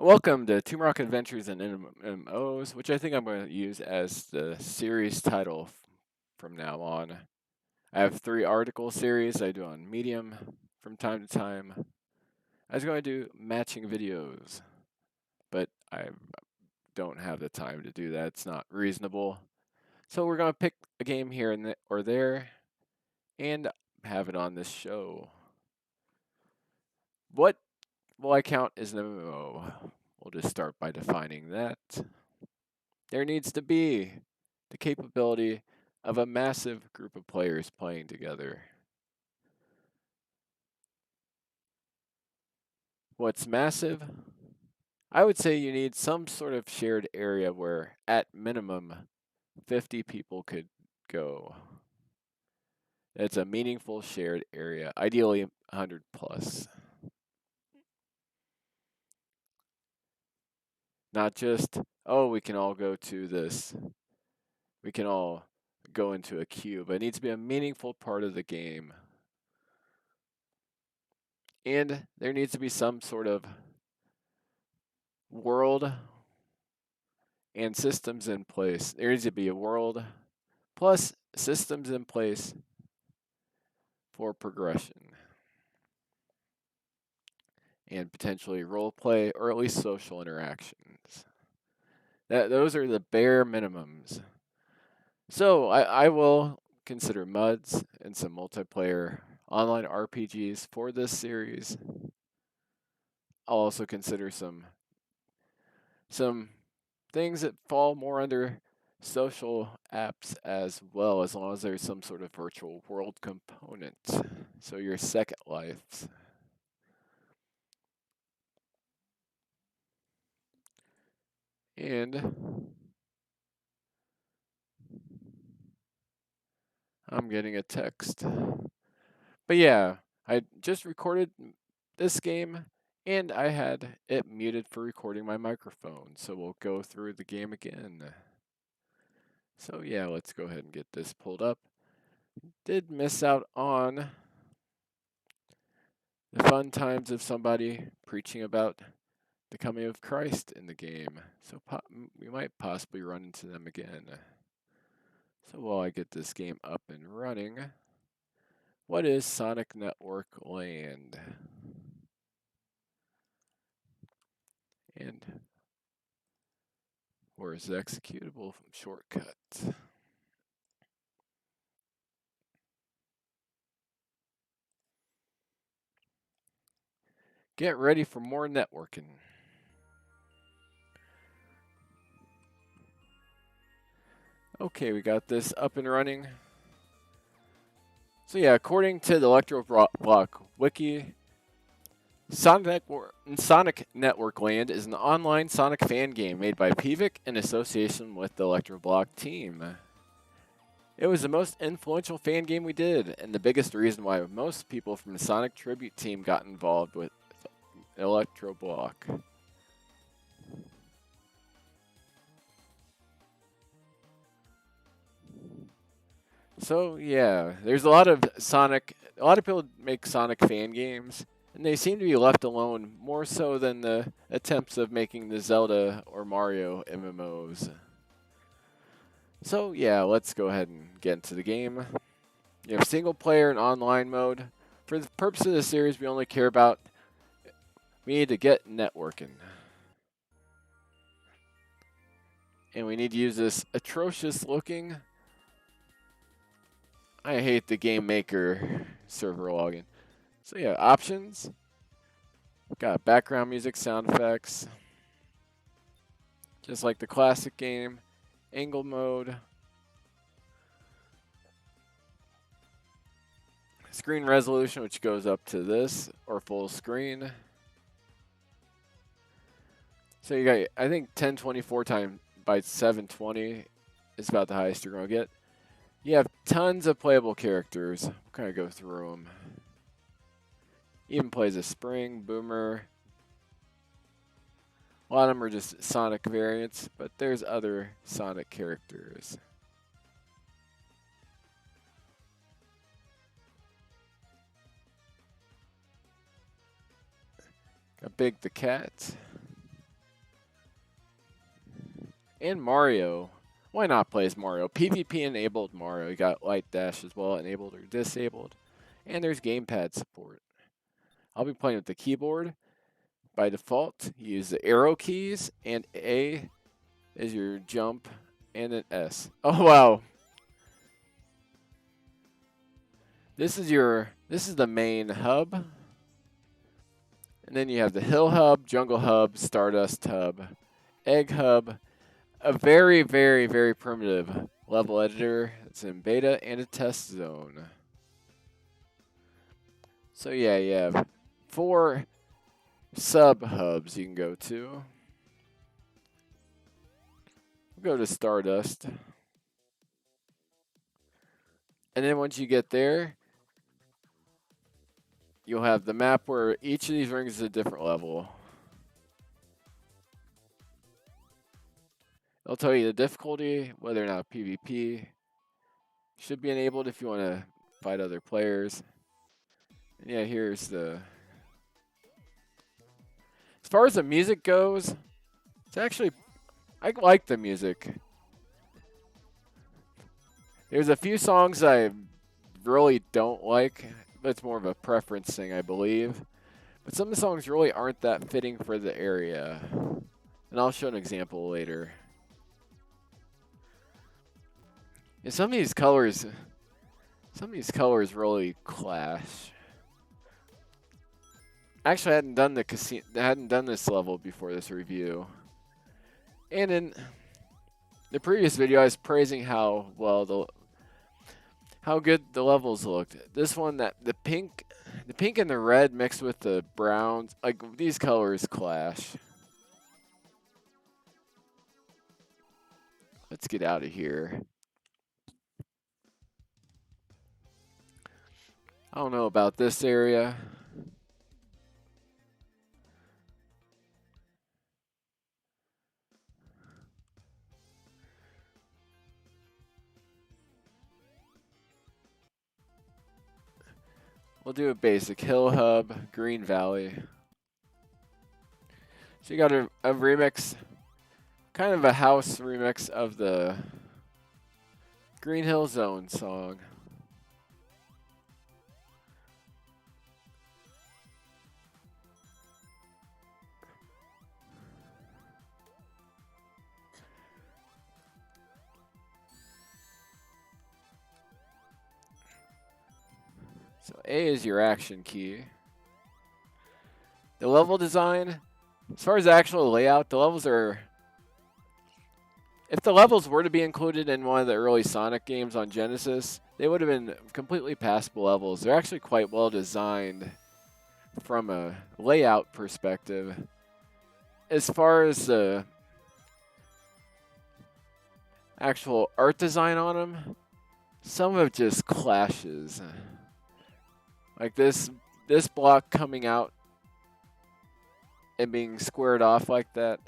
Welcome to Tumerok Adventures in MMOs, which I think I'm going to use as the series title from now on. I have 3 article series I do on Medium from time to time. I was going to do matching videos, but I don't have the time to do that. It's not reasonable. So we're going to pick a game here and or there and have it on this show. What will I count as an MMO? We'll just start by defining that. There needs to be the capability of a massive group of players playing together. What's massive? I would say you need some sort of shared area where, at minimum, 50 people could go. It's a meaningful shared area, ideally 100 plus. Not just, oh, we can all go to this, we can all go into a queue, but it needs to be a meaningful part of the game. And there needs to be some sort of world and systems in place. There needs to be a world plus systems in place for progression and potentially role play or at least social interactions. Those are the bare minimums. So I will consider MUDs and some multiplayer online RPGs for this series. I'll also consider some things that fall more under social apps as well, as long as there's some sort of virtual world component. So your Second Lives. And I'm getting a text. But yeah, I just recorded this game and I had it muted for recording my microphone. So we'll go through the game again. So yeah, let's go ahead and get this pulled up. Did miss out on the fun times of somebody preaching about the coming of Christ in the game. So we might possibly run into them again. So while I get this game up and running, what is Sonic Network Land? And where's the executable shortcut? Get ready for more networking. Okay, we got this up and running. So yeah, according to the Electro Block Wiki, Sonic Network Land is an online Sonic fan game made by PVIC in association with the Electro Block team. It was the most influential fan game we did, and the biggest reason why most people from the Sonic Tribute team got involved with Electro Block. So yeah, there's a lot of people make Sonic fan games, and they seem to be left alone more so than the attempts of making the Zelda or Mario MMOs. So yeah, let's go ahead and get into the game. You have single player and online mode. For the purpose of the series, we only care about we need to get networking. And we need to use this atrocious looking, I hate the game maker server login. So yeah, options. Got background music, sound effects. Just like the classic game. Angle mode. Screen resolution, which goes up to this, or full screen. So you got, I think 1024 times by 720 is about the highest you're going to get. You have tons of playable characters. We'll kind of go through them. Even plays a Spring, Boomer. A lot of them are just Sonic variants, but there's other Sonic characters. Got Big the Cat. And Mario. Why not play as Mario? PvP enabled Mario. You got Light Dash as well, enabled or disabled. And there's gamepad support. I'll be playing with the keyboard. By default, you use the arrow keys, and A is your jump, and an S. Oh wow. This is the main hub. And then you have the Hill Hub, Jungle Hub, Stardust Hub, Egg Hub, a very, very, very primitive level editor that's in beta, and a test zone. So yeah, you have 4 sub-hubs you can go to. We'll go to Stardust. And then once you get there, you'll have the map where each of these rings is a different level. It'll tell you the difficulty, whether or not PvP should be enabled if you want to fight other players. And yeah, here's the... As far as the music goes, it's actually... I like the music. There's a few songs I really don't like, but it's more of a preference thing, I believe. But some of the songs really aren't that fitting for the area. And I'll show an example later. And some of these colors really clash. Actually, I hadn't done this level before this review. And in the previous video, I was praising how good the levels looked. This one, the pink and the red mixed with the browns, like these colors clash. Let's get out of here. I don't know about this area. We'll do a basic Hill Hub, Green Valley. So you got a remix, kind of a house remix of the Green Hill Zone song. So A is your action key. The level design, as far as the actual layout, the levels are... If the levels were to be included in one of the early Sonic games on Genesis, they would have been completely passable levels. They're actually quite well designed from a layout perspective. As far as the actual art design on them, some of it just clashes. Like this block coming out and being squared off like that.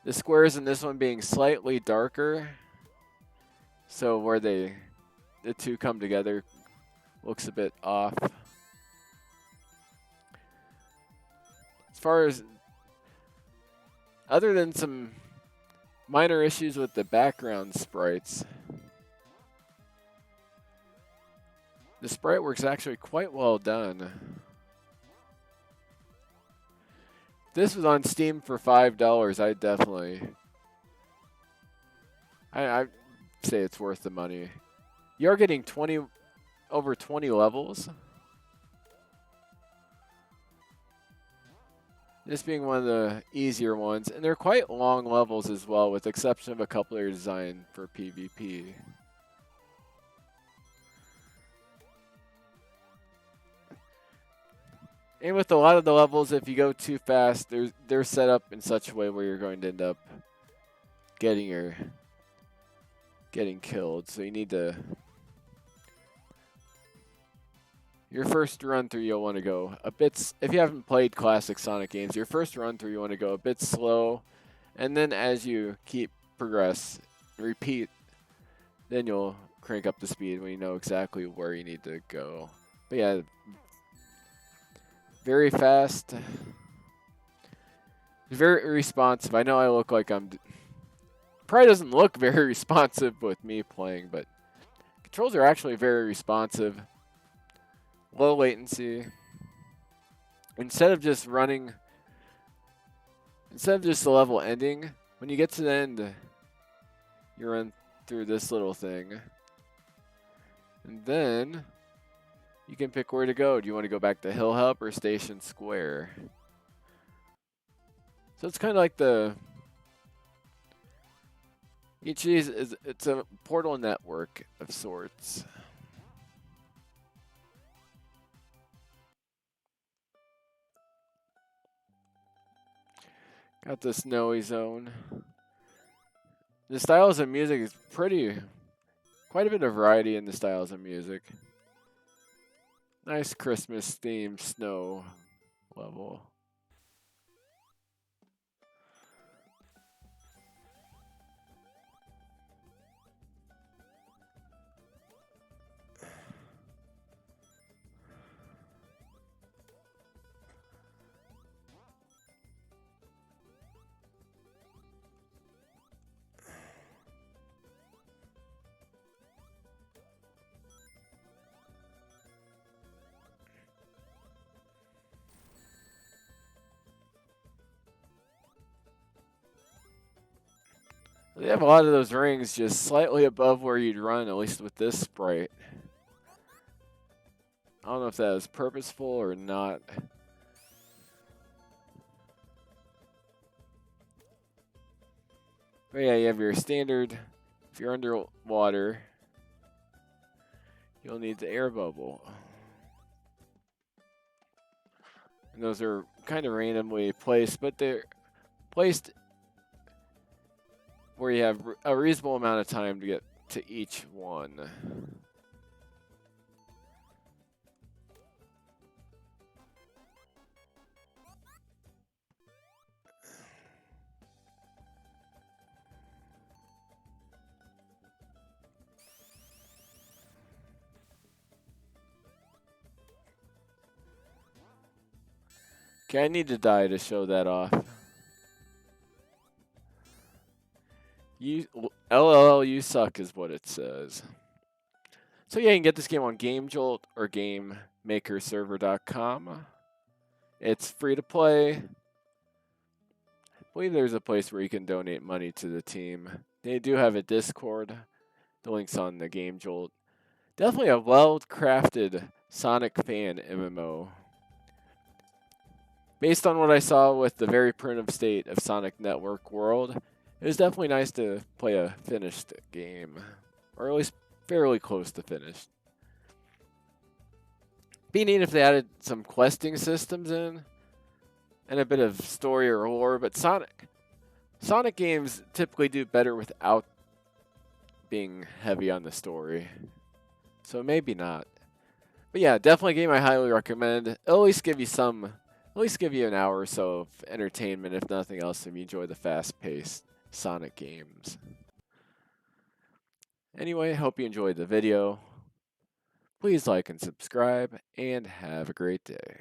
The squares in this one being slightly darker, so where the two come together looks a bit off. As far as, other than some minor issues with the background sprites, the sprite work's actually quite well done. If this was on Steam for $5, I'd say it's worth the money. You're getting over 20 levels. This being one of the easier ones, and they're quite long levels as well, with the exception of a couple that are designed for PvP. And with a lot of the levels, if you go too fast, they're set up in such a way where you're going to end up getting killed. So you need to... Your first run through, you'll want to go a bit... If you haven't played classic Sonic games, your first run through, you want to go a bit slow. And then as you repeat, then you'll crank up the speed when you know exactly where you need to go. But yeah... Very fast. Very responsive. I know I look like I'm probably doesn't look very responsive with me playing, but controls are actually very responsive. Low latency. Instead of just running, instead of just the level ending, when you get to the end, you run through this little thing. And then you can pick where to go. Do you want to go back to Hill Hub or Station Square? So it's kind of like each of these it's a portal network of sorts. Got the snowy zone. The styles of music is quite a bit of variety in the styles of music. Nice Christmas themed snow level. They have a lot of those rings just slightly above where you'd run, at least with this sprite. I don't know if that is purposeful or not. But yeah, you have your standard. If you're underwater, you'll need the air bubble. And those are kind of randomly placed, but they're placed where you have a reasonable amount of time to get to each one. Okay, I need to die to show that off. LLL, you suck is what it says. So yeah, you can get this game on GameJolt or GameMakerServer.com. It's free to play. I believe there's a place where you can donate money to the team. They do have a Discord. The link's on the GameJolt. Definitely a well-crafted Sonic fan MMO. Based on what I saw with the very primitive state of Sonic Network World, it was definitely nice to play a finished game, or at least fairly close to finished. Be neat if they added some questing systems in, and a bit of story or lore, but Sonic games typically do better without being heavy on the story. So maybe not. But yeah, definitely a game I highly recommend. It'll at least give you an hour or so of entertainment, if nothing else, if you enjoy the fast-paced Sonic games. Anyway, hope you enjoyed the video. Please like and subscribe, and have a great day.